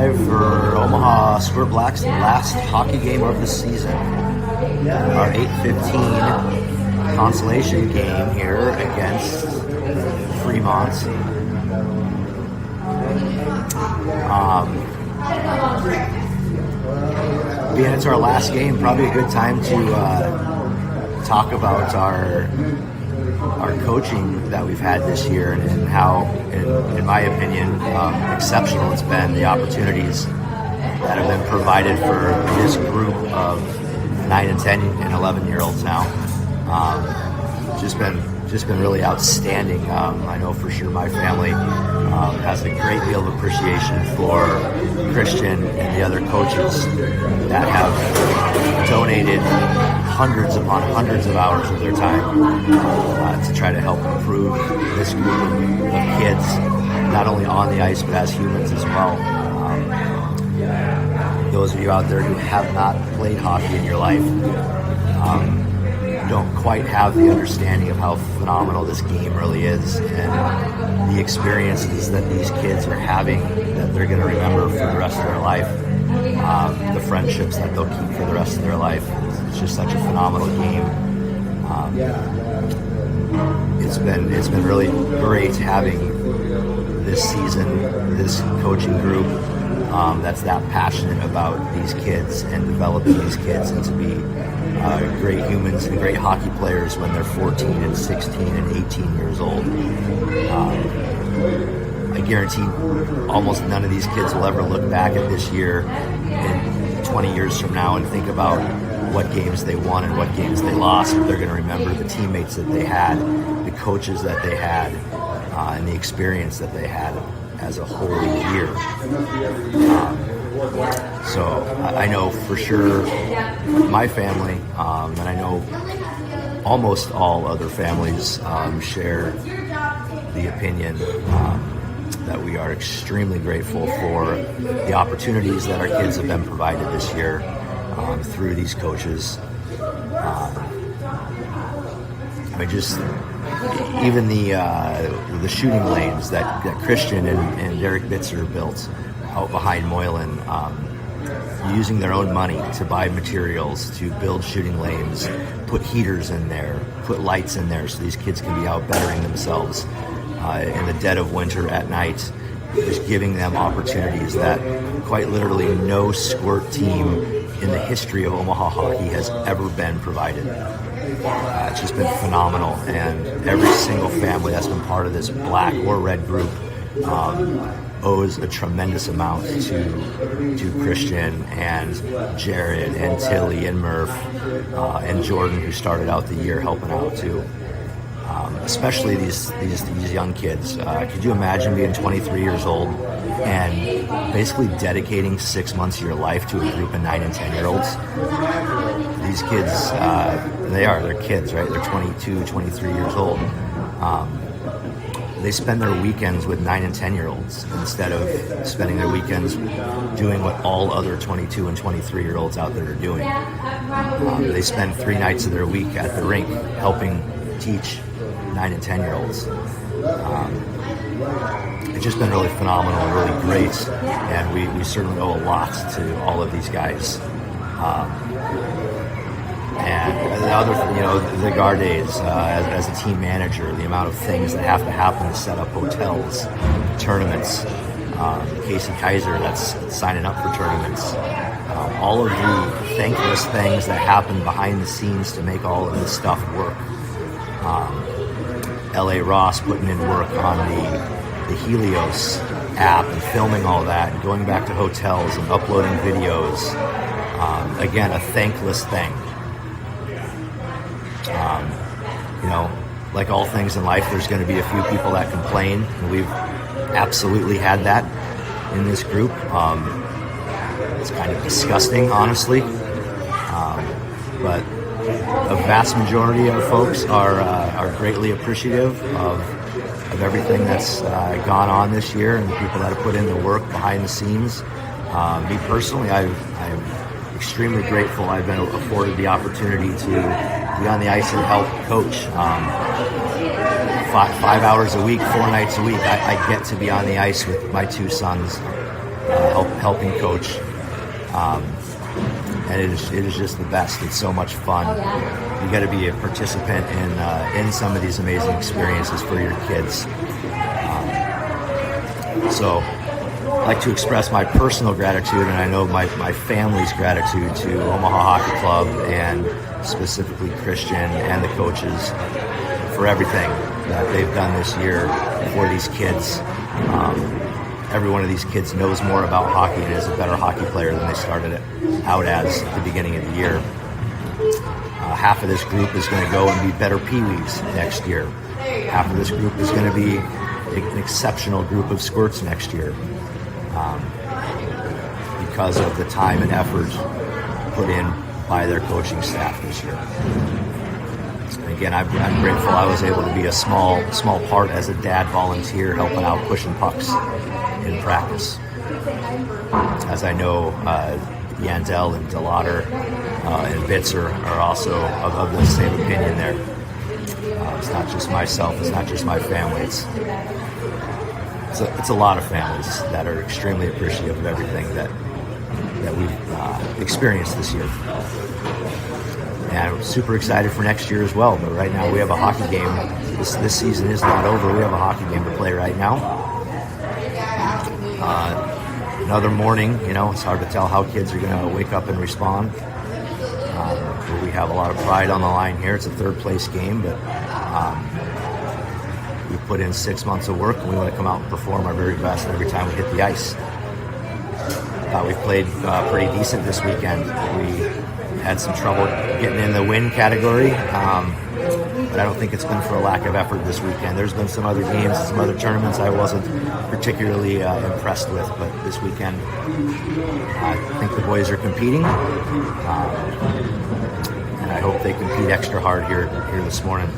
live for Omaha Squirt Black's last hockey game of the season. Our 8:15 consolation game here against Fremont. Being it's our last game, probably a good time to talk about our coaching that we've had this year and how, in my opinion, exceptional it's been, the opportunities that have been provided for this group of 9 and 10 and 11-year-olds now. Just been really outstanding. I know for sure my family has a great deal of appreciation for Christian and the other coaches that have donated hundreds upon hundreds of hours of their time to try to help improve this group of kids, not only on the ice but as humans as well. Those of you out there who have not played hockey in your life don't quite have the understanding of how phenomenal this game really is, and the experiences that these kids are having that they're going to remember for the rest of their life, the friendships that they'll keep for the rest of their life. It's just such a phenomenal game. It's been really great having this season, this coaching group that's that passionate about these kids and developing these kids into be great humans and great hockey players when they're 14 and 16 and 18 years old. I guarantee almost none of these kids will ever look back at this year in 20 years from now and think about what games they won and what games they lost. But they're going to remember the teammates that they had, the coaches that they had, and the experience that they had as a whole year. So I know for sure my family, and I know almost all other families share the opinion that we are extremely grateful for the opportunities that our kids have been provided this year through these coaches. Just even the shooting lanes that Christian and Derek Bitzer built out behind Moylan, using their own money to buy materials to build shooting lanes, put heaters in there, put lights in there so these kids can be out bettering themselves in the dead of winter at night, just giving them opportunities that quite literally no Squirt team in the history of Omaha hockey has ever been provided. It's just been phenomenal, and every single family that's been part of this black or red group owes a tremendous amount to Christian and Jared and Tilly and Murph and Jordan, who started out the year helping out too. Especially these young kids. Could you imagine being 23 years old and basically dedicating 6 months of your life to a group of 9 and 10-year-olds? These kids, they're kids, right? They're 22, 23 years old. They spend their weekends with 9 and 10-year-olds instead of spending their weekends doing what all other 22 and 23-year-olds out there are doing. They spend 3 nights of their week at the rink helping teach 9 and 10-year-olds. It's just been really phenomenal and really great, and we certainly owe a lot to all of these guys. And the other thing, the Gardays, as a team manager, the amount of things that have to happen to set up hotels, tournaments, Casey Kaiser that's signing up for tournaments, all of the thankless things that happen behind the scenes to make all of this stuff work. L.A. Ross putting in work on the Helios app and filming all that and going back to hotels and uploading videos. Again, a thankless thing. Like all things in life, there's going to be a few people that complain, and we've absolutely had that in this group. It's kind of disgusting, honestly, but a vast majority of folks are greatly appreciative of everything that's gone on this year and the people that have put in the work behind the scenes. Me personally, I'm extremely grateful I've been afforded the opportunity to be on the ice and help coach. 5 hours a week, 4 nights a week, I get to be on the ice with my 2 sons helping coach. And it is just the best. It's so much fun. You got to be a participant in some of these amazing experiences for your kids. So I'd like to express my personal gratitude, and I know my family's gratitude to Omaha Hockey Club, and specifically Christian and the coaches, for everything that they've done this year for these kids. Every one of these kids knows more about hockey and is a better hockey player than they started it out as at the beginning of the year. Half of this group is going to go and be better Pee-wees next year. Half of this group is going to be an exceptional group of squirts next year, because of the time and effort put in by their coaching staff this year. And again, I'm grateful I was able to be a small part as a dad volunteer, helping out pushing pucks in practice. As I know, Yandel and DeLauder and Bitzer are also of the same opinion there. It's not just myself, it's not just my family, it's a lot of families that are extremely appreciative of everything that we've experienced this year. And I'm super excited for next year as well. But right now we have a hockey game. This season is not over. We have a hockey game to play right now. Another morning, it's hard to tell how kids are going to wake up and respond. We have a lot of pride on the line here. It's a third place game, but we put in 6 months of work, and we want to come out and perform our very best every time we hit the ice. We played pretty decent this weekend. We had some trouble getting in the win category, but I don't think it's been for a lack of effort this weekend. There's been some other games, some other tournaments I wasn't particularly impressed with, but this weekend I think the boys are competing, and I hope they compete extra hard here this morning.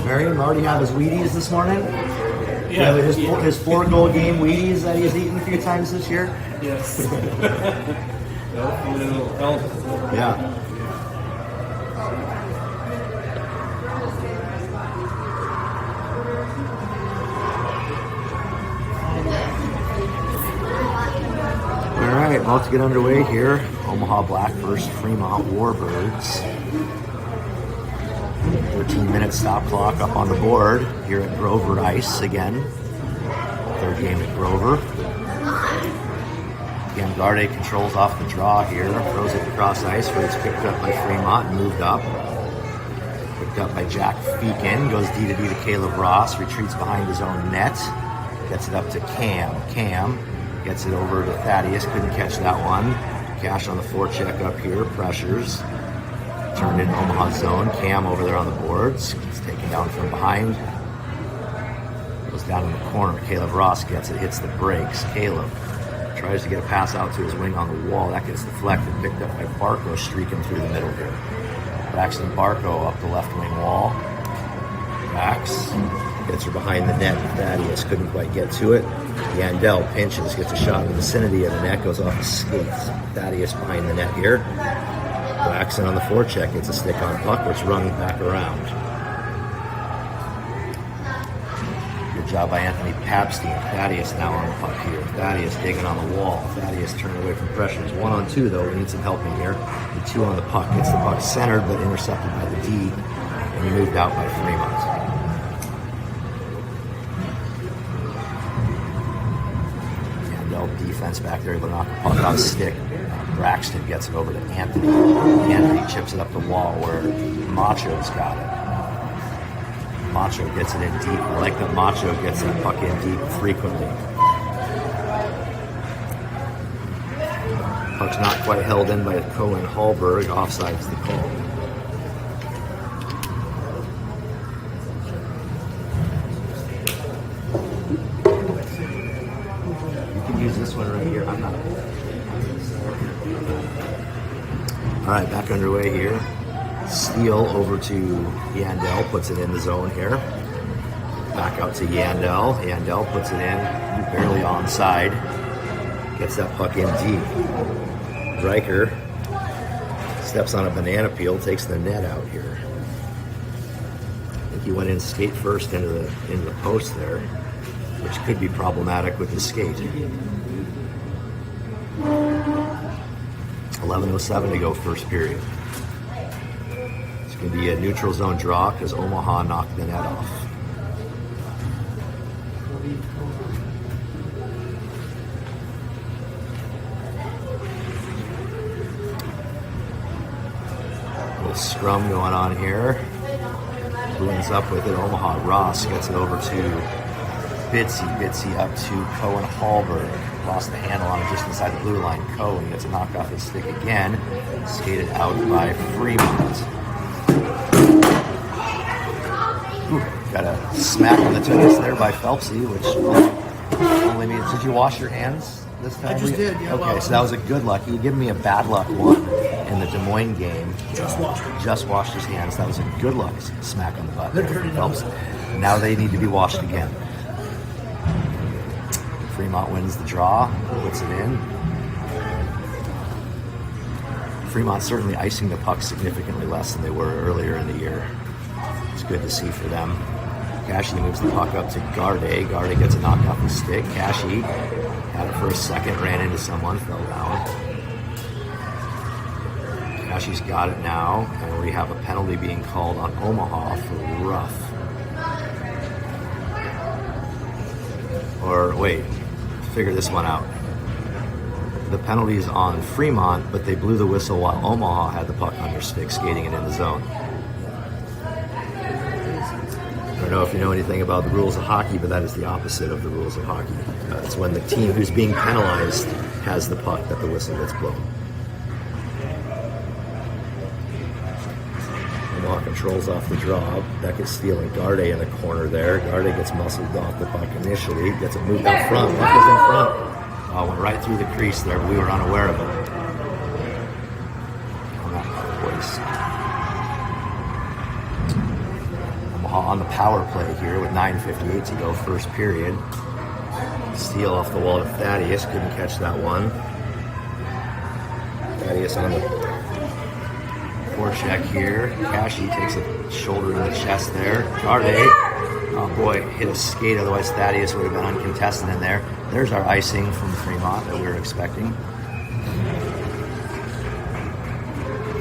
Marion already have his Wheaties this morning. Yeah, his 4-goal game Wheaties that he's eaten a few times this year. Yes. Yeah. All right, well, let's get underway here. Omaha Black versus Fremont Warbirds. 13-minute stop clock up on the board here at Grover Ice again. Third game at Grover. Again, Garde controls off the draw here, throws it across ice where it's picked up by Fremont and moved up. Picked up by Jack Feakin, goes D-to-D to Caleb Ross, retreats behind his own net, gets it up to Cam. Cam gets it over to Thaddeus, couldn't catch that one. Cash on the forecheck up here, pressures. Turned in Omaha zone. Cam over there on the boards. He's taken down from behind. Goes down in the corner. Caleb Ross gets it, hits the brakes. Caleb tries to get a pass out to his wing on the wall. That gets deflected, picked up by Barco, streaking through the middle here. Braxton Barco up the left wing wall. Backs. Gets her behind the net. Thaddeus couldn't quite get to it. Yandel pinches, gets a shot in the vicinity of the net, goes off his skates. Thaddeus behind the net here. Waxon on the forecheck, gets a stick on puck, which rung back around. Good job by Anthony Papstein. Thaddeus now on the puck here. Thaddeus digging on the wall. Thaddeus turning away from pressures. 1-on-2 though, we need some helping here. The 2 on the puck, gets the puck centered but intercepted by the D and moved out by Fremont. Defense back there, able to knock the puck off the stick. Braxton gets it over to Anthony. Anthony chips it up the wall where Macho's got it. Macho gets it in deep. I like that Macho gets that puck in deep frequently. Puck's not quite held in by Cohen Hallberg. Offside's the call. You can use this one right here. I'm not. All right, back underway here. Steele over to Yandel, puts it in the zone here. Back out to Yandel. Yandel puts it in, barely onside. Gets that puck in deep. Riker steps on a banana peel, takes the net out here. I think he went in skate first into the post there, which could be problematic with his skate. 11:07 to go first period. It's going to be a neutral zone draw because Omaha knocked the net off. Little scrum going on here. Bruins up with it. Omaha. Ross gets it over to Bitsy. Bitsy up to Cohen Hallberg. Lost the handle on it just inside the blue line. Cohen gets a knock off his stick again. Skated out by Fremont. Ooh, got a smack on the tunis there by Phelpsy, which only means, did you wash your hands this time? I just did, yeah. Okay, so that was a good luck. You gave me a bad luck one in the Des Moines game. Just washed his hands. That was a good luck smack on the butt there from Phelps. Now they need to be washed again. Fremont wins the draw, puts it in. Fremont certainly icing the puck significantly less than they were earlier in the year. It's good to see for them. Cashy moves the puck up to Garde. Garde gets a knock off his stick. Cashy had it for a second, ran into someone, fell down. Cashy's got it now, and we have a penalty being called on Omaha for rough. Or wait, figure this one out. The penalty is on Fremont, but they blew the whistle while Omaha had the puck on their stick, skating it in the zone. I don't know if you know anything about the rules of hockey, but that is the opposite of the rules of hockey. It's when the team who's being penalized has the puck that the whistle gets blown. Omaha controls off the draw. Beckett stealing Garde in the corner there. Garde gets muscled off the puck initially. Gets it moved out front. Puck is in front. Went right through the crease there, but we were unaware of it. Omaha on the power play here with 9:58 to go, first period. Steal off the wall to Thaddeus. Couldn't catch that one. Thaddeus on the forecheck here. Cashy takes a shoulder in the chest there. Garde, oh boy, hit a skate, otherwise Thaddeus would have been uncontested in there. There's our icing from Fremont that we were expecting.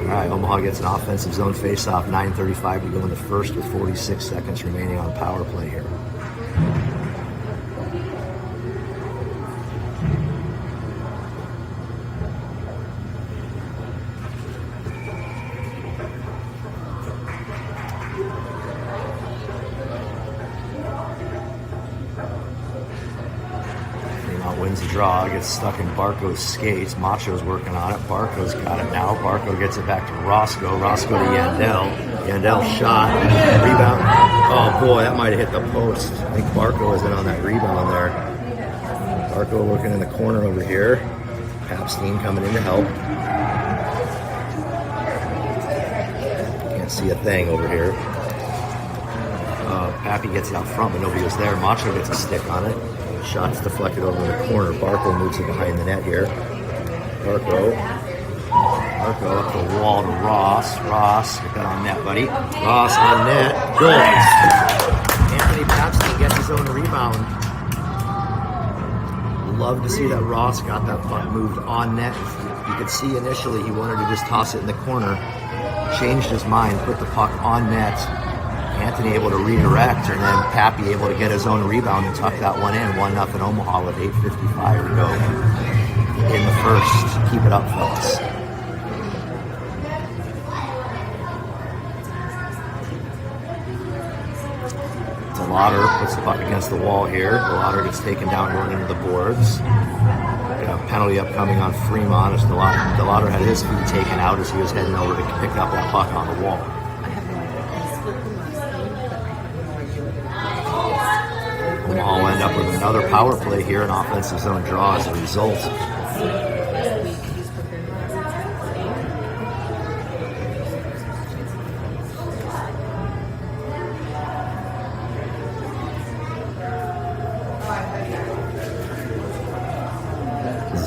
All right, Omaha gets an offensive zone face-off, 9:35 to go in the first with 46 seconds remaining on power play here. Wins the draw, gets stuck in Barco's skates. Macho's working on it. Barco's got it now. Barco gets it back to Roscoe. Roscoe to Yandel. Yandel shot. Rebound. Oh boy, that might have hit the post. I think Barco was in on that rebound there. Barco looking in the corner over here. Papstein coming in to help. Can't see a thing over here. Pappy gets it out front, but nobody was there. Macho gets a stick on it. Shots deflected over in the corner. Barco moves it behind the net here. Barco up the wall to Ross. Ross, get that on net, buddy. Ross on net. Goals. Anthony Papstein gets his own rebound. Love to see that Ross got that puck moved on net. You could see initially he wanted to just toss it in the corner. Changed his mind, put the puck on net. Anthony able to redirect, and then Pappy able to get his own rebound and tuck that one in. 1-0 Omaha with 8:55 to go in the first. Keep it up, fellas. Lauder puts the puck against the wall here. Lauder gets taken down going into the boards. Got a penalty upcoming on Fremont as Lauder had his feet taken out as he was heading over to pick up that puck on the wall. Omaha will end up with another power play here, an offensive zone draw as a result.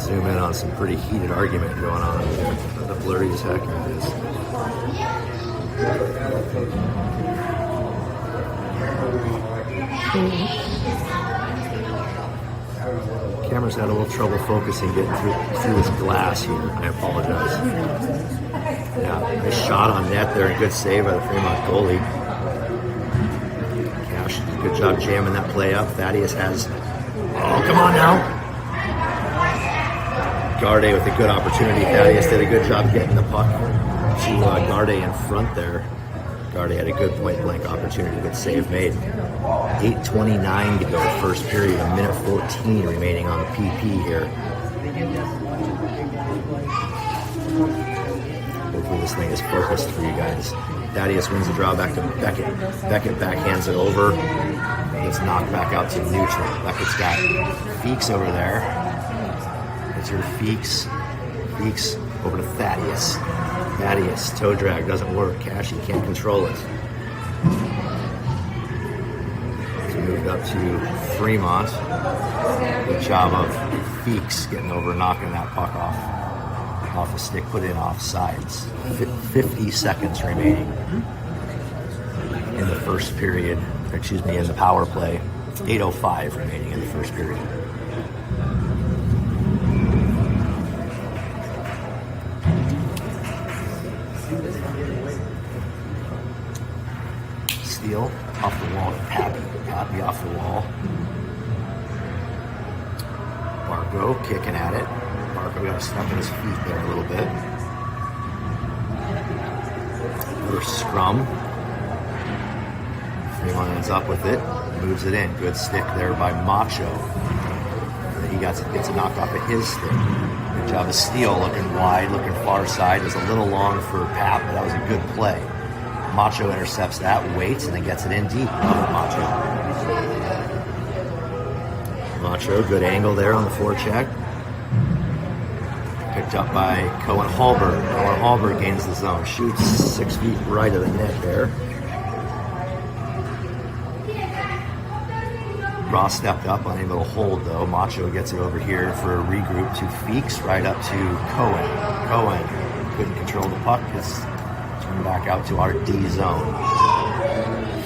Zoom in on some pretty heated argument going on over there. The blurry as heck it is. Camera's had a little trouble focusing, getting through this glass here. I apologize. Yeah, nice shot on net there, and good save by the Fremont goalie. Cash, good job jamming that play up. Thaddeus has, oh, come on now. Garde with a good opportunity. Thaddeus did a good job getting the puck to Garde in front there. Garde had a good point-blank opportunity, good save made. 8:29 to go, first period, a minute 14 remaining on the PP here. Hopefully this thing is focused for you guys. Thaddeus wins the draw back to Beckett. Beckett backhands it over. Gets knocked back out to neutral. Beckett's got Feeks over there. It's your Feeks. Feeks over to Thaddeus. Thaddeus, toe drag, doesn't work. Cashy can't control it. So moved up to Fremont. Good job of Feeks getting over and knocking that puck off a stick, put in off sides. 50 seconds remaining in the first period. Excuse me, in the power play. 8:05 remaining in the first period. Steal off the wall to Pappy. Pappy off the wall. Barco kicking at it. Barco got stuck in his feet there a little bit. Another scrum. Fremont ends up with it. Moves it in. Good stick there by Macho. He gets it knocked off of his stick. Good job of steal. Looking wide, looking far side. It was a little long for Pap, but that was a good play. Macho intercepts that, waits, and then gets it in deep. Macho. Macho, good angle there on the forecheck. Picked up by Cohen Hallberg. Cohen Hallberg gains the zone. Shoots 6 feet right of the net there. Ross stepped up, unable to hold though. Macho gets it over here for a regroup to Feeks, right up to Cohen. Cohen couldn't control the puck. It's turned back out to our D zone.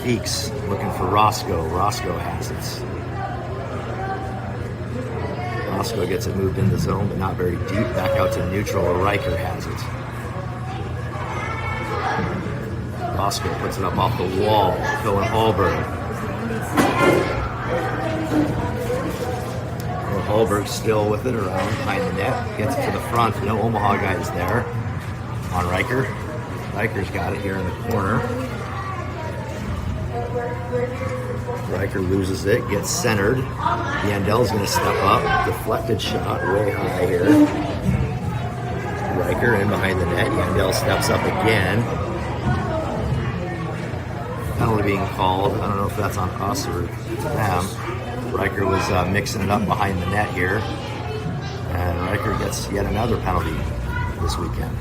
Feeks looking for Roscoe. Roscoe has it. Roscoe gets it moved in the zone, but not very deep. Back out to neutral. Riker has it. Roscoe puts it up off the wall. Cohen Hallberg. Hallberg still with it around behind the net. Gets it to the front. No Omaha guys there. On Riker. Riker's got it here in the corner. Riker loses it. Gets centered. Yandel's going to step up. Deflected shot way high here. Riker in behind the net. Yandel steps up again. Penalty being called. I don't know if that's on us or them. Riker was mixing it up behind the net here. And Riker gets yet another penalty this weekend.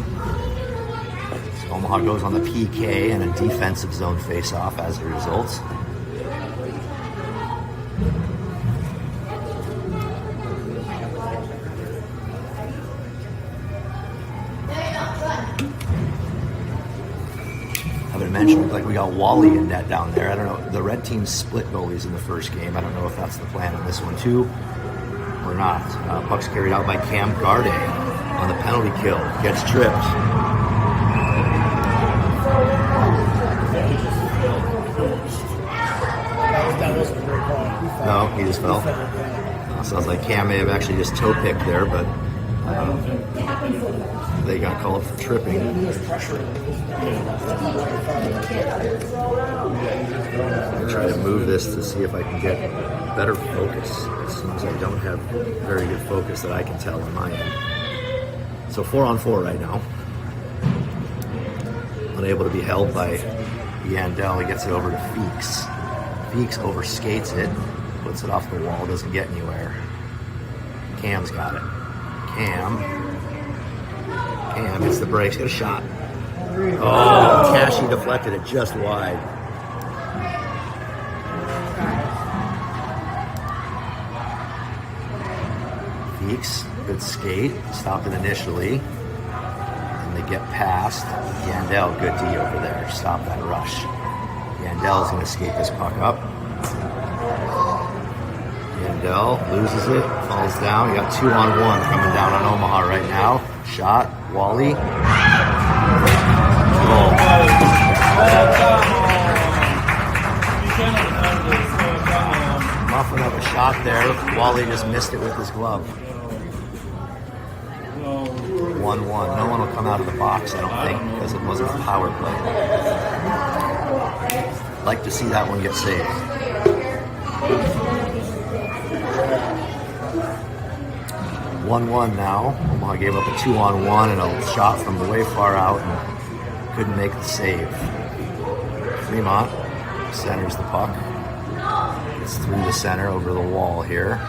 So Omaha goes on the PK and a defensive zone face-off as a result. Mentioned, like we got Wally in net down there. I don't know. The red team split goalies in the first game. I don't know if that's the plan in this one too or not. Puck's carried out by Cam Garde on the penalty kill. Gets tripped. No, he just fell. Sounds like Cam may have actually just toe picked there, but they got called for tripping. I try to move this to see if I can get better focus. It seems I don't have very good focus that I can tell on my end. So 4-on-4 right now. Unable to be held by Yandel. He gets it over to Feeks. Feeks overskates it, puts it off the wall, doesn't get anywhere. Cam's got it. Cam hits the brakes, got a shot. Oh, Tashi deflected it just wide. Feeks, good skate, stopped it initially. And they get past. Yandel, good D over there, stop that rush. Yandel's gonna skate this puck up. Yandel loses it, falls down. You got 2-on-1 coming down on Omaha right now. Shot, Wally. Goal. Muffing up a shot there. Wally just missed it with his glove. 1-1. No one will come out of the box, I don't think, because it wasn't a power play. Like to see that one get saved. 1-1 now. Omaha gave up a 2-on-1 and a shot from way far out and couldn't make the save. Fremont centers the puck. It's through the center over the wall here.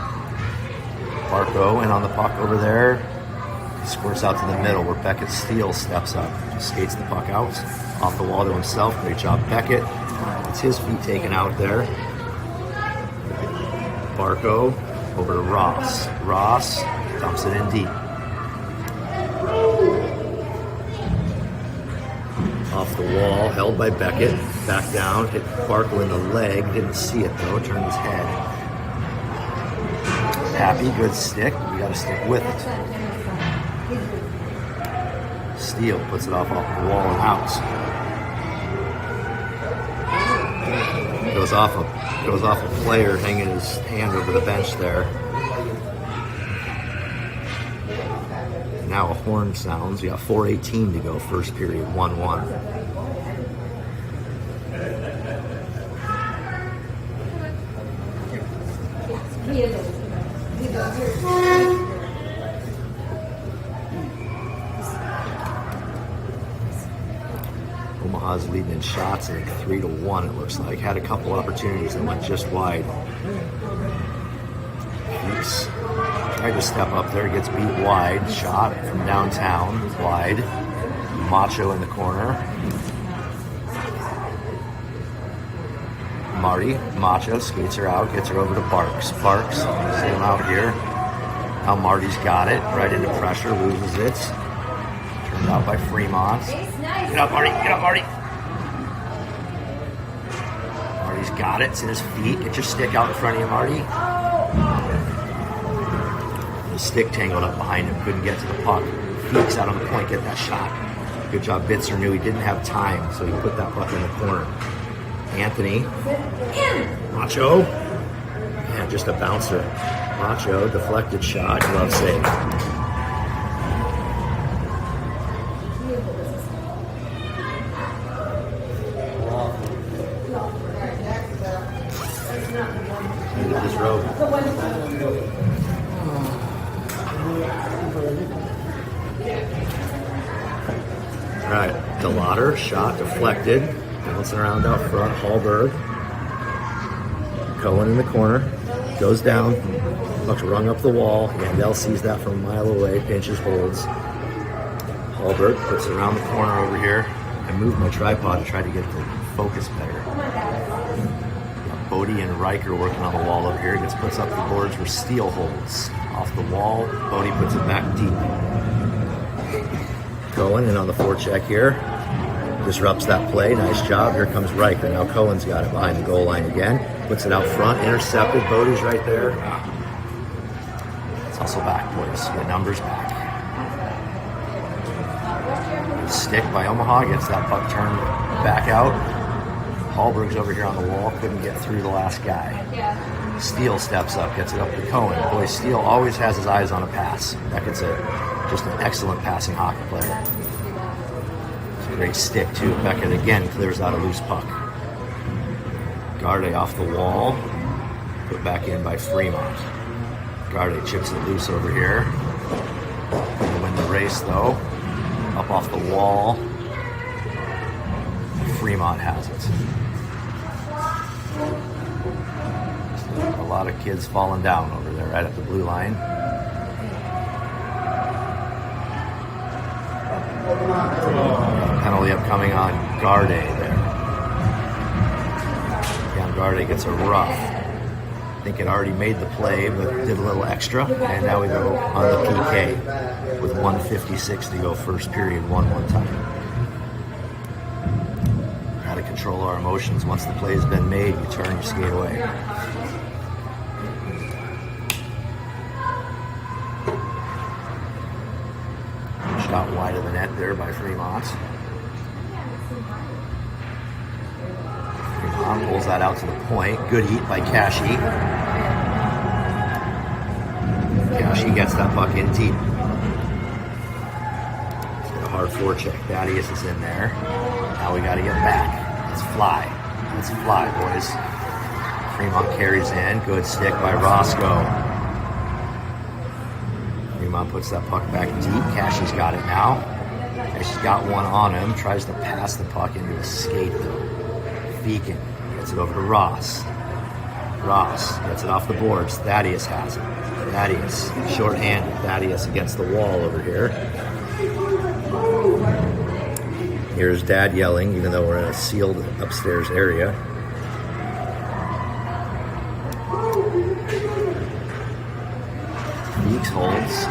Barco in on the puck over there. Squirts out to the middle where Beckett Steele steps up. Skates the puck out. Off the wall to himself. Great job, Beckett. It's his feet taken out there. Barco over to Ross. Ross dumps it in deep. Off the wall, held by Beckett. Back down, hit Barco in the leg. Didn't see it though, turned his head. Happy, good stick. We gotta stick with it. Steele puts it off the wall and out. Goes off a player hanging his hand over the bench there. Now a horn sounds. You got 4:18 to go, first period, 1-1. Omaha's leading in shots, I think 3-1 it looks like. Had a couple opportunities that went just wide. Feeks tried to step up there, gets beat wide. Shot from downtown, wide. Macho in the corner. Macho skates her out, gets her over to Barks. Barks, see him out here. Now Marty's got it, right into pressure, loses it. Turned out by Fremont. Get up, Marty, get up, Marty. Marty's got it, it's in his feet. Get your stick out in front of you, Marty. The stick tangled up behind him, couldn't get to the puck. Feeks out on the point, get that shot. Good job, Bitzer knew he didn't have time, so he put that puck in the corner. Anthony. Macho. Yeah, just a bouncer. Macho, deflected shot, glove save. End of his road. All right, DeLauder, shot deflected. Bouncing around out front, Hallberg. Cohen in the corner, goes down, puck's rung up the wall. Yandel sees that from a mile away, pinches, holds. Hallberg puts it around the corner over here. I moved my tripod to try to get the focus better. Bodie and Riker working on the wall over here. Gets puts up the boards where Steele holds. Off the wall, Bodie puts it back deep. Cohen in on the forecheck here. Disrupts that play. Nice job. Here comes Riker. Now Cohen's got it behind the goal line again. Puts it out front. Intercepted. Bodie's right there. It's also back, boys. The numbers back. Stick by Omaha. Gets that puck turned back out. Hallberg's over here on the wall. Couldn't get through the last guy. Steele steps up. Gets it up to Cohen. Boy, Steele always has his eyes on a pass. Beckett's a Just an excellent passing hockey player. It's a great stick too. Beckett again clears out a loose puck. Garde off the wall. Put back in by Fremont. Garde chips it loose over here. Gonna win the race though. Up off the wall. Fremont has it. A lot of kids falling down over there right at the blue line. Penalty upcoming on Garde there. Again, Garde gets a rough. I think it already made the play, but did a little extra. And now we go on the PK with 1:56 to go first period, 1-1 tie. Got to control our emotions. Once the play's been made, you turn, you skate away. Shot wide of the net there by Fremont. Fremont pulls that out to the point. Good heat by Kashi. Kashi gets that puck in deep. It's got a hard forecheck. Thaddeus is in there. Now we got to get back. Let's fly. Let's fly, boys. Fremont carries in. Good stick by Roscoe. Fremont puts that puck back deep. Kashi's got it now. Kashi's got one on him. Tries to pass the puck into a skate though. Feakin gets it over to Ross. Ross gets it off the boards. Thaddeus has it. Thaddeus, short-handed. Thaddeus against the wall over here. Here's Dad yelling, even though we're in a sealed upstairs area. Beeks holds.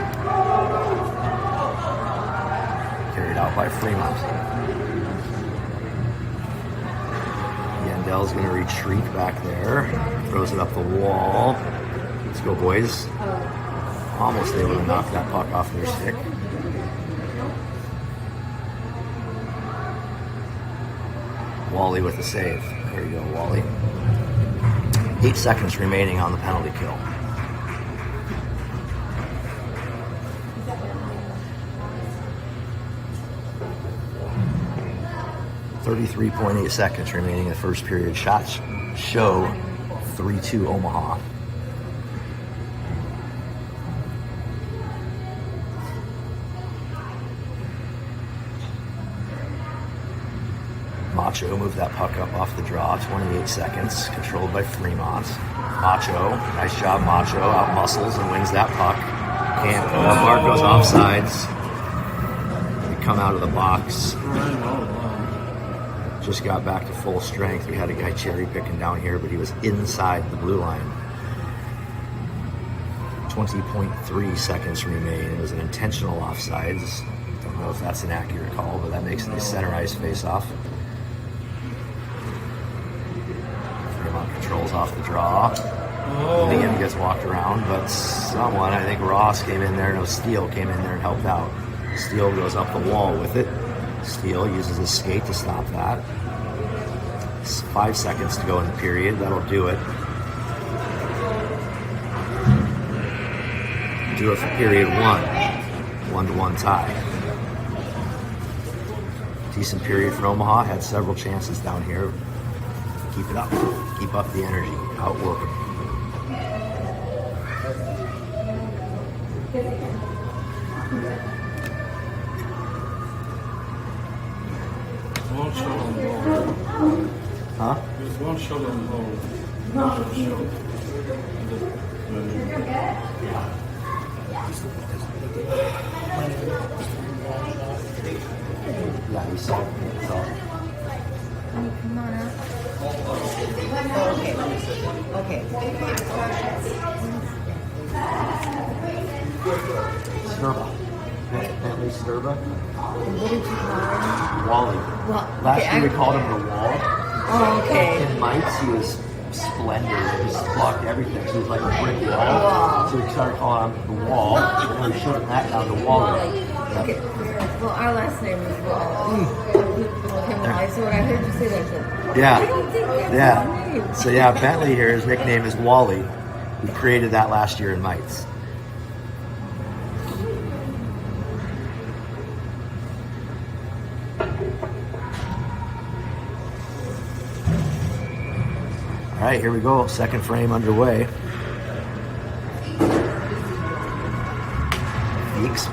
Carried out by Fremont. Yandel's going to retreat back there. Throws it up the wall. Let's go, boys. Almost able to knock that puck off their stick. Wally with the save. There you go, Wally. 8 seconds remaining on the penalty kill. 33.8 seconds remaining in the first period. Shots show 3-2 Omaha. Macho moved that puck up off the draw, 28 seconds, controlled by Fremont. Macho, nice job Macho, out muscles and wins that puck. Can't, Marco's offsides. We come out of the box. Just got back to full strength. We had a guy cherry picking down here, but he was inside the blue line. 20.3 seconds remain. It was an intentional offsides. Don't know if that's an accurate call, but that makes it a center ice face-off. Fremont controls off the draw. Liam gets walked around, but someone, I think Ross came in there, no, Steele came in there and helped out. Steele goes up the wall with it. Steele uses his skate to stop that. 5 seconds to go in the period. That'll do it. Do it for period 1. 1-1 tie. Decent period for Omaha. Had several chances down here. Keep it up. Keep up the energy. Outwork it. One shot on goal. Huh? There's one shot on goal. One shot. Yeah, you saw it. Come on up. Okay. Sturba. Bentley Sturba. And what did you call him? Wally. Well, Last okay, year we called him the Wall. Oh, okay. In Mites, he was splendid. He just blocked everything. So he was like a brick wall. Wow. So we started calling him the Wall. And then we shortened that down to Wally. Yeah. Okay. Well, our last name is Wall. So when I heard you say that, I said, I don't think that's his name. So yeah, Bentley here, his nickname is Wally. We created that last year in Mites. All right, here we go. Second frame underway. Feeks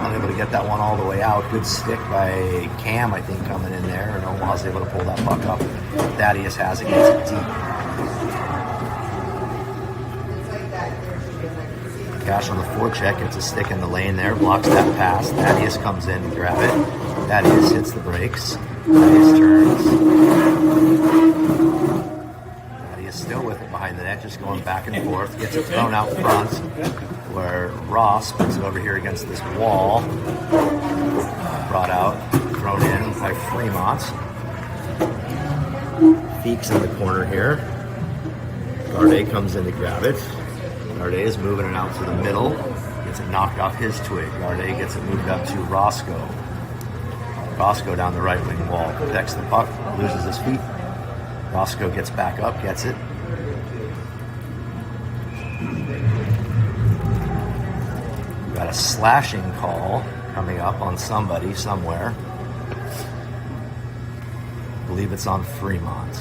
unable to get that one all the way out. Good stick by Cam, I think, coming in there, and Omaha's able to pull that puck up. Thaddeus has it, gets it deep. Cash on the forecheck, gets a stick in the lane there, blocks that pass. Thaddeus comes in to grab it. Thaddeus hits the brakes. Thaddeus turns. Thaddeus still with it behind the net, just going back and forth. Gets it thrown out front, where Ross puts it over here against this wall. Brought out, thrown in by Fremont. Feeks in the corner here. Garde comes in to grab it. Garde is moving it out to the middle. Gets it knocked off his twig. Garde gets it moved up to Roscoe. Roscoe down the right wing wall. Protects the puck. Loses his feet. Roscoe gets back up. Gets it. Got a slashing call coming up on somebody somewhere. I believe it's on Fremont.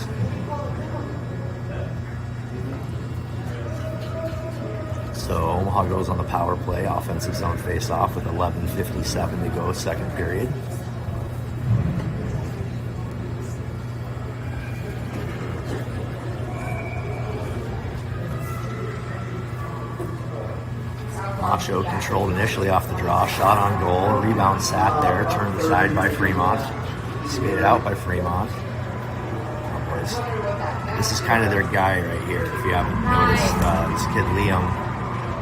So Omaha goes on the power play, offensive zone face-off with 11:57 to go, second period. Macho controlled initially off the draw, shot on goal, rebound sat there, turned aside by Fremont, skated out by Fremont. Cowboys. This is kind of their guy right here. If you haven't noticed, this kid Liam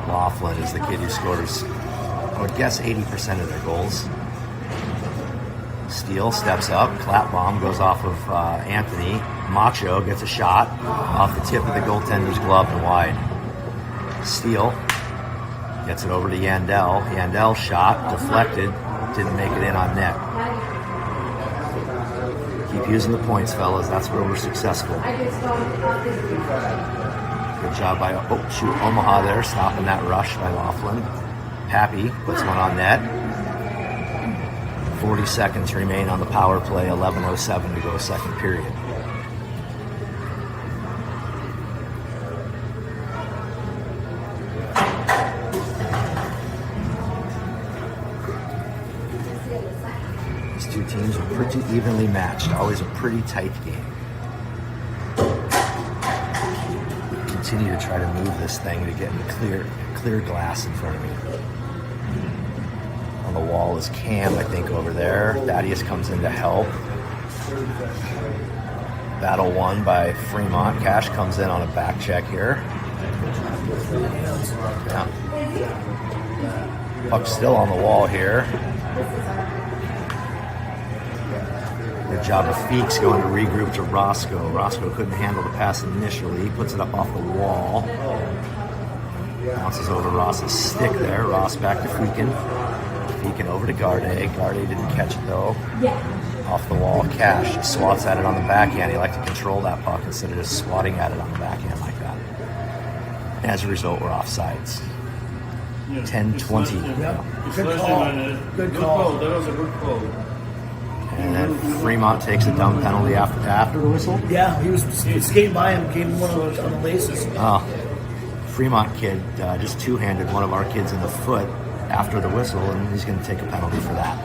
Laughlin is the kid who scores, I would guess, 80% of their goals. Steele steps up, clap bomb goes off of Anthony. Macho gets a shot off the tip of the goaltender's glove and wide. Steele gets it over to Yandel. Yandel shot, deflected, didn't make it in on net. Keep using the points, fellas. That's where we're successful. Good job by Omaha there, stopping that rush by Laughlin. Pappy puts one on net. 40 seconds remain on the power play, 11:07 to go, second period. These two teams are pretty evenly matched, always a pretty tight game. Continue to try to move this thing to get in clear glass in front of me. On the wall is Cam, I think, over there. Thaddeus comes in to help. Battle won by Fremont. Cash comes in on a back check here. Yeah. Puck still on the wall here. Good job of Feeks going to regroup to Roscoe. Roscoe couldn't handle the pass initially. He puts it up off the wall. Bounces over Ross's stick there. Ross back to Feeken. Feeken over to Garde. Garde didn't catch it though. Off the wall. Cash just swats at it on the backhand. He liked to control that puck instead of just swatting at it on the backhand like that. As a result, we're offsides. 10-20. Good call. Good call. That was a good call. And then Fremont takes a dumb penalty after the whistle. Yeah, he was skating by him, came one of those on the laces. Oh, Fremont kid just two-handed one of our kids in the foot after the whistle, and he's going to take a penalty for that.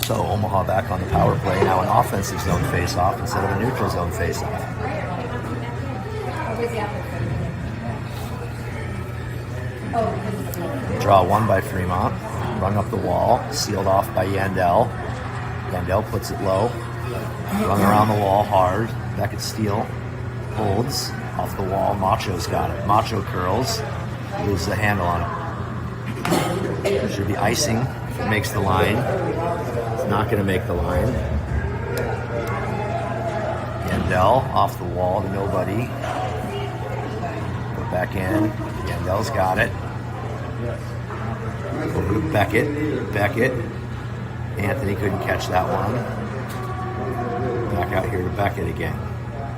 So Omaha back on the power play, now an offensive zone face-off instead of a neutral zone face-off. Draw one by Fremont, rung up the wall, sealed off by Yandel. Yandel puts it low, rung around the wall hard. Beckett Steele holds off the wall. Macho's got it. Macho curls, loses the handle on it. There should be icing if it makes the line. It's not going to make the line. Yandel off the wall to nobody. Go back in. Yandel's got it. Over to Beckett. Beckett. Anthony couldn't catch that one. Back out here to Beckett again.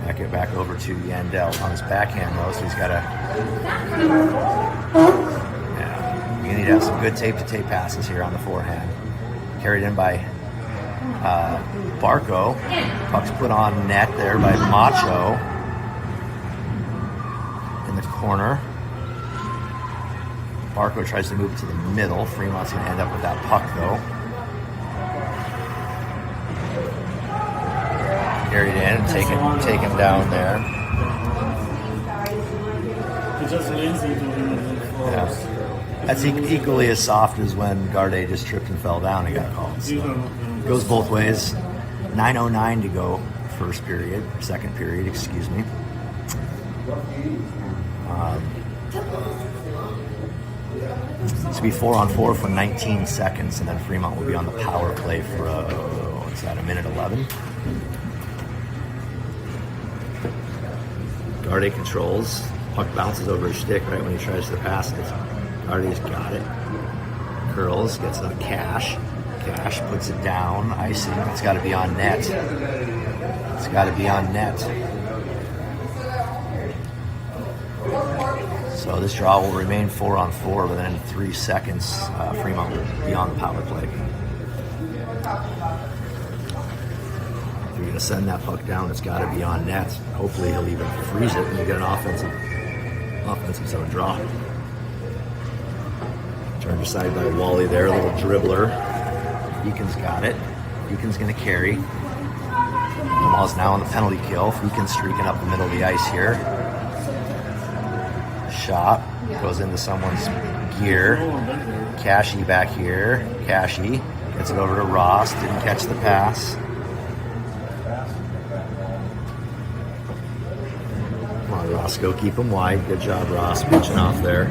Beckett back over to Yandel on his backhand though, so he's got to. Yeah, you need have some good tape-to-tape passes here on the forehand. Carried in by Barco. Puck's put on net there by Macho in the corner. Barco tries to move it to the middle. Fremont's going to end up with that puck, though. Carried in and taken down there. It's just lazy to him. Yeah. That's equally as soft as when Garde just tripped and fell down and got called. So it goes both ways. 9:09 to go second period, excuse me. It's be 4-on-4 for 19 seconds, and then Fremont will be on the power play for what's that, a minute 11. Garde controls. Puck bounces over his stick right when he tries to pass it. Garde's got it. Curls, gets it to Cash. Cash puts it down. Icing. It's got to be on net. It's got to be on net. So this draw will remain 4-on-4, but then in 3 seconds, Fremont will be on the power play. If you're going to send that puck down, it's got to be on net. Hopefully he'll even freeze it and you get an offensive zone draw. Turned aside by Wally there, a little dribbler. Beacon's got it. Beacon's going to carry. Omaha's now on the penalty kill. Beacon streaking up the middle of the ice here. Shot goes into someone's gear. Cashy back here. Cashy gets it over to Ross. Didn't catch the pass. Come on, Roscoe, keep him wide. Good job, Ross, pitching off there.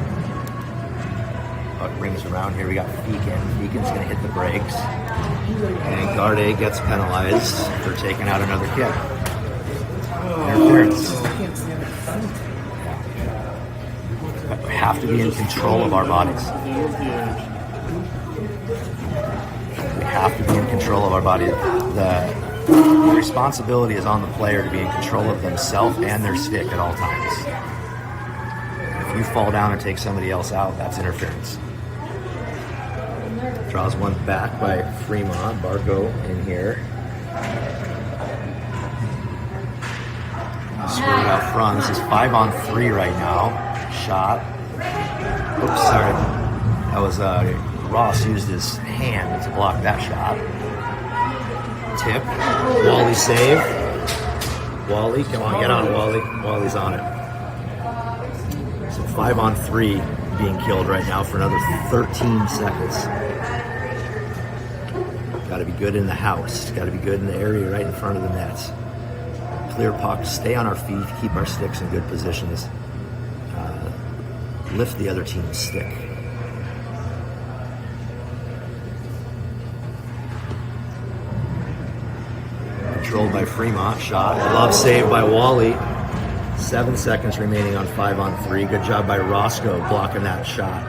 Puck rings around here. We got Beacon. Beacon's going to hit the brakes. And Garde gets penalized for taking out another kick. Interference. We have to be in control of our bodies. We have to be in control of our body. The responsibility is on the player to be in control of themselves and their stick at all times. If you fall down and take somebody else out, that's interference. Draws one back by Fremont. Barco in here. Squirt out front. This is 5-on-3 right now. Shot. Oops, sorry. That was Ross used his hand to block that shot. Tip. Wally save. Wally, come on, get on it, Wally. Wally's on it. So 5-on-3 being killed right now for another 13 seconds. Got to be good in the house. Got to be good in the area right in front of the nets. Clear pucks. Stay on our feet. Keep our sticks in good positions. Lift the other team's stick. Controlled by Fremont. Shot. Glove save by Wally. 7 seconds remaining on 5-on-3. Good job by Roscoe blocking that shot.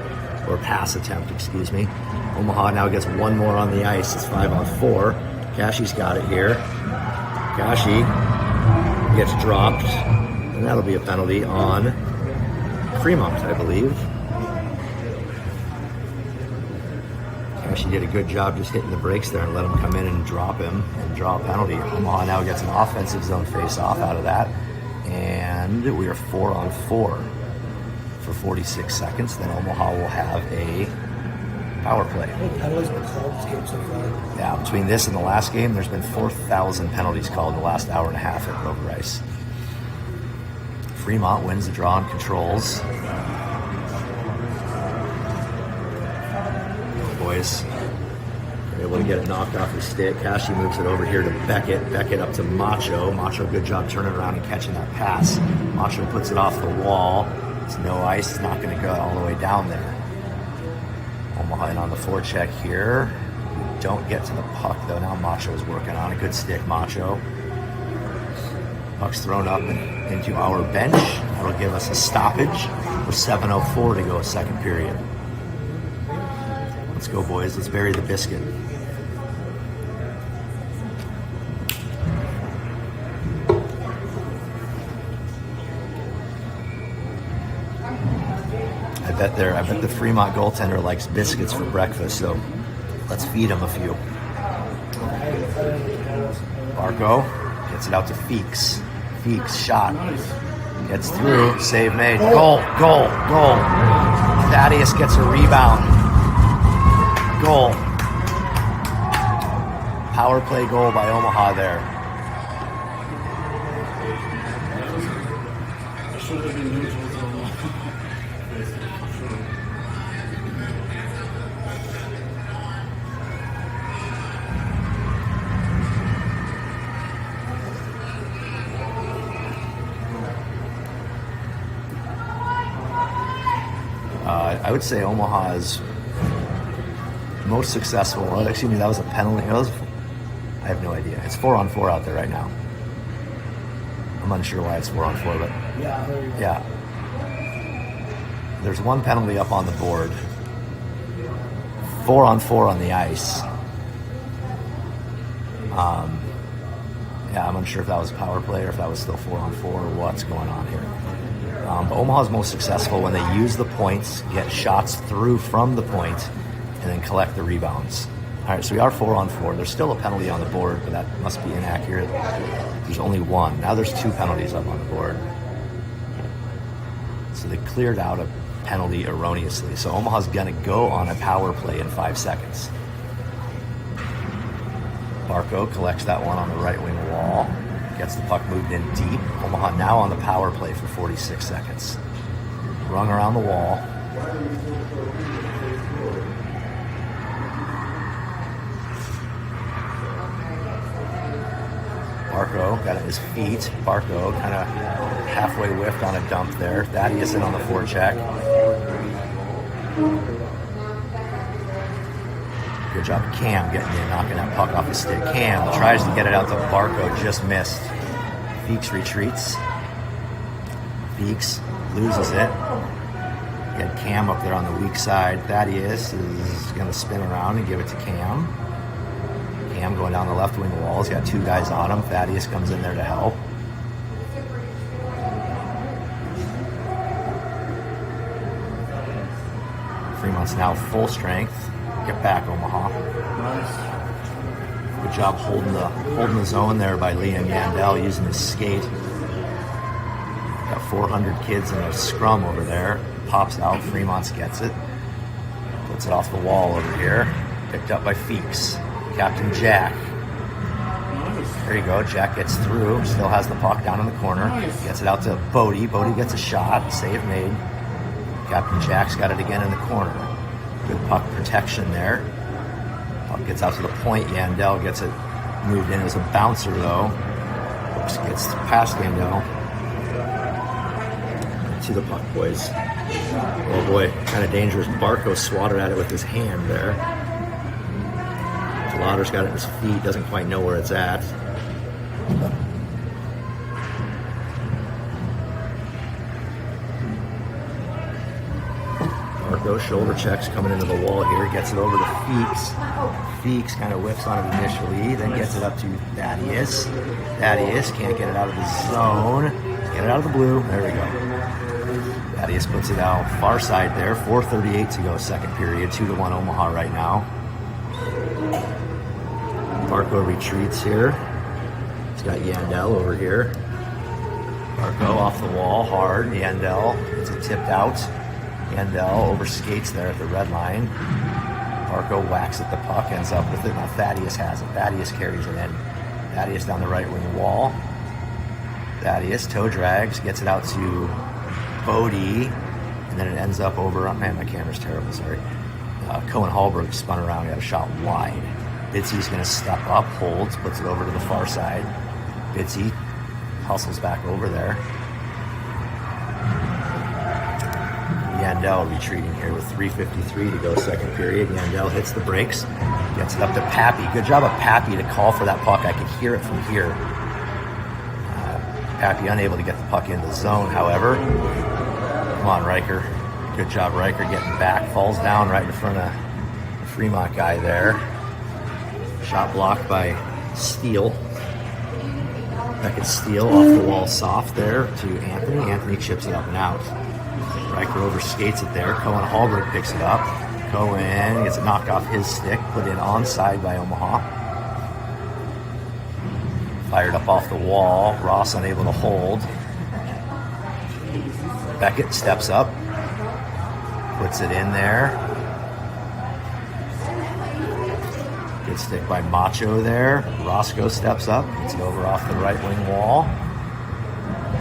Or pass attempt, excuse me. Omaha now gets one more on the ice. It's 5-on-4. Cashy's got it here. Cashy gets dropped. And that'll be a penalty on Fremont, I believe. Cashy did a good job just hitting the brakes there and let him come in and drop him and draw a penalty. Omaha now gets an offensive zone face-off out of that. And we are 4-on-4 for 46 seconds. Then Omaha will have a power play. How many penalties been called this game so far? Yeah, between this and the last game, there's been 4,000 penalties called in the last hour and a half at Rover Ice. Fremont wins the draw and controls. Boys are able to get it knocked off his stick. Cashy moves it over here to Beckett. Beckett up to Macho. Macho, good job turning around and catching that pass. Macho puts it off the wall. It's no ice. It's not going to go all the way down there. Omaha in on the forecheck here. We don't get to the puck, though. Now Macho is working on a good stick, Macho. Puck's thrown up into our bench. That'll give us a stoppage with 7:04 to go, second period. Let's go, boys. Let's bury the biscuit. I bet the Fremont goaltender likes biscuits for breakfast, so let's feed him a few. Barco gets it out to Feeks. Feeks, shot. Gets through, save made. Goal. Thaddeus gets a rebound. Goal. Power play goal by Omaha there. Should have been neutral. I would say Omaha's most successful. Oh, excuse me, that was a penalty. I have no idea. It's 4-on-4 out there right now. I'm unsure why it's 4-on-4, but yeah. There's one penalty up on the board. 4-on-4 on the ice. I'm unsure if that was power play or if that was still 4-on-4 or what's going on here. But Omaha's most successful when they use the points, get shots through from the point, and then collect the rebounds. All right, so we are 4-on-4. There's still a penalty on the board, but that must be inaccurate. There's only one. Now there's 2 penalties up on the board. So they cleared out a penalty erroneously. So Omaha's going to go on a power play in 5 seconds. Barco collects that one on the right wing wall. Gets the puck moved in deep. Omaha now on the power play for 46 seconds. Rung around the wall. Barco got at his feet. Barco kind of halfway whiffed on a dump there. Thaddeus in on the forecheck. Good job, Cam, getting in, knocking that puck off his stick. Cam tries to get it out to Barco, just missed. Feeks retreats. Feeks loses it. He had Cam up there on the weak side. Thaddeus is going to spin around and give it to Cam. Cam going down the left wing wall. He's got 2 guys on him. Thaddeus comes in there to help. Fremont's now full strength. Get back, Omaha. Nice. Good job holding the zone there by Liam Yandel using his skate. Got 400 kids in a scrum over there. Pops out. Fremont gets it. Puts it off the wall over here. Picked up by Feeks. Captain Jack. There you go. Jack gets through. Still has the puck down in the corner. Gets it out to Bodie. Bodie gets a shot. Save made. Captain Jack's got it again in the corner. Good puck protection there. Puck gets out to the point. Yandel gets it moved in as a bouncer, though. Oops, gets past Yandel. To the puck, boys. Oh boy, kind of dangerous. Barco swatted at it with his hand there. Lauder's got it at his feet, doesn't quite know where it's at. Barco shoulder checks coming into the wall here, gets it over to Feeks. Feeks kind of whiffs on it initially, then gets it up to Thaddeus. Thaddeus can't get it out of the zone. Get it out of the blue. There we go. Thaddeus puts it out far side there. 4:38 to go, second period. 2-1 Omaha right now. Barco retreats here. He's got Yandel over here. Barco off the wall, hard. Yandel gets it tipped out. Yandel overskates there at the red line. Barco whacks at the puck, ends up with it. Now Thaddeus has it. Thaddeus carries it in. Thaddeus down the right wing wall. Thaddeus toe drags, gets it out to Bodie, and then it ends up over. Oh, man, my camera's terrible. Sorry. Cohen Hallberg spun around, got a shot wide. Bitsy's going to step up, holds, puts it over to the far side. Bitsy hustles back over there. Yandel retreating here with 3:53 to go, second period. Yandel hits the brakes, gets it up to Pappy. Good job of Pappy to call for that puck. I could hear it from here. Pappy unable to get the puck in the zone, however. Come on, Riker. Good job, Riker, getting back. Falls down right in front of the Fremont guy there. Shot blocked by Steele. Beckett Steele off the wall soft there to Anthony. Anthony chips it up and out. Riker overskates it there. Cohen Hallberg picks it up. Cohen gets a knock off his stick, put in onside by Omaha. Fired up off the wall. Ross unable to hold. Beckett steps up, puts it in there. Good stick by Macho there. Roscoe steps up, gets it over off the right wing wall.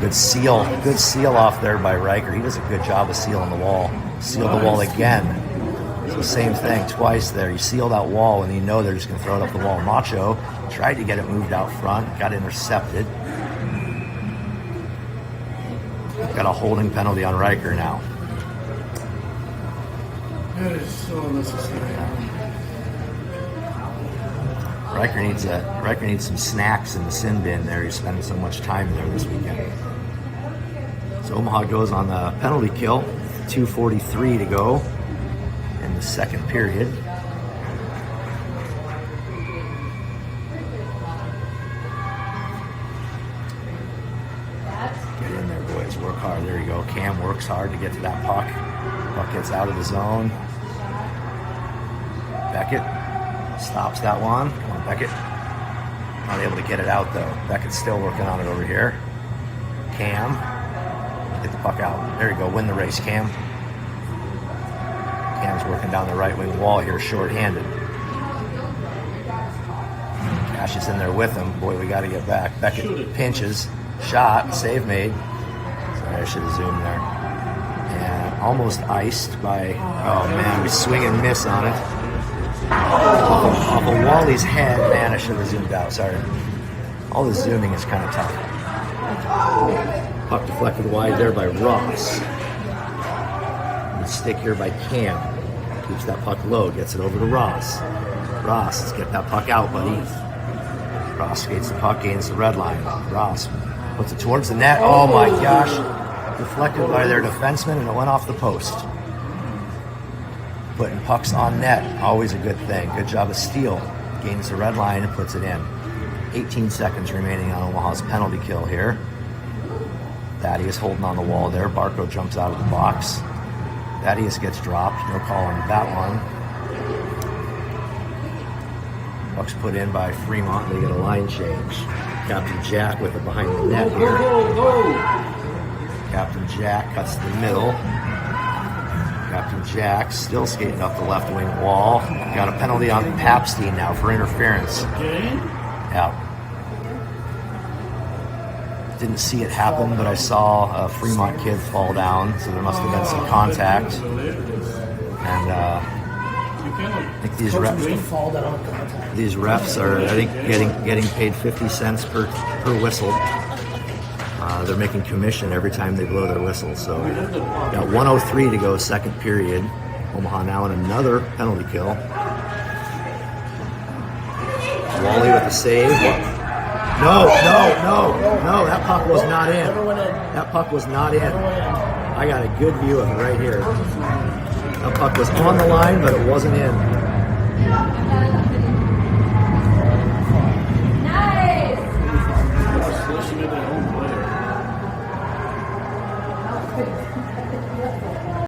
Good seal off there by Riker. He does a good job of sealing the wall. Seal the wall again. So same thing, twice there. You seal that wall and you know they're just going to throw it up the wall. Macho tried to get it moved out front, got intercepted. Got a holding penalty on Riker now. That is so unnecessary. Riker needs some snacks in the sin bin there. He's spending so much time there this weekend. So Omaha goes on the penalty kill. 2:43 to go in the second period. Get in there, boys. Work hard. There you go. Cam works hard to get to that puck. Puck gets out of the zone. Beckett stops that one. Come on, Beckett. Not able to get it out, though. Beckett's still working on it over here. Cam. Get the puck out. There you go. Win the race, Cam. Cam's working down the right wing wall here, short-handed. Cash is in there with him. Boy, we got to get back. Beckett pinches. Shot. Save made. Sorry, I should have zoomed there. And almost iced by... Oh, man. We swing and miss on it. Off of Wally's head. Man, I should have zoomed out. Sorry. All the zooming is kind of tough. Puck deflected wide there by Ross. Stick here by Cam. Keeps that puck low. Gets it over to Ross. Ross, let's get that puck out, buddy. Ross skates the puck, gains the red line. Ross puts it towards the net. Oh my gosh. Deflected by their defenseman and it went off the post. Putting pucks on net, always a good thing. Good job of steal. Gains the red line and puts it in. 18 seconds remaining on Omaha's penalty kill here. Thaddeus holding on the wall there. Barco jumps out of the box. Thaddeus gets dropped. No call on that one. Puck's put in by Fremont. They get a line change. Captain Jack with it behind the net here. Captain Jack cuts to the middle. Captain Jack still skating up the left wing wall. Got a penalty on Papstein now for interference. Yeah. Didn't see it happen, but I saw a Fremont kid fall down, so there must have been some contact. And I think these refs are, I think, getting paid 50 cents per whistle. They're making commission every time they blow their whistle. So got 1:03 to go, second period. Omaha now in another penalty kill. Wally with the save. No, that puck was not in. That puck was not in. I got a good view of it right here. That puck was on the line, but it wasn't in.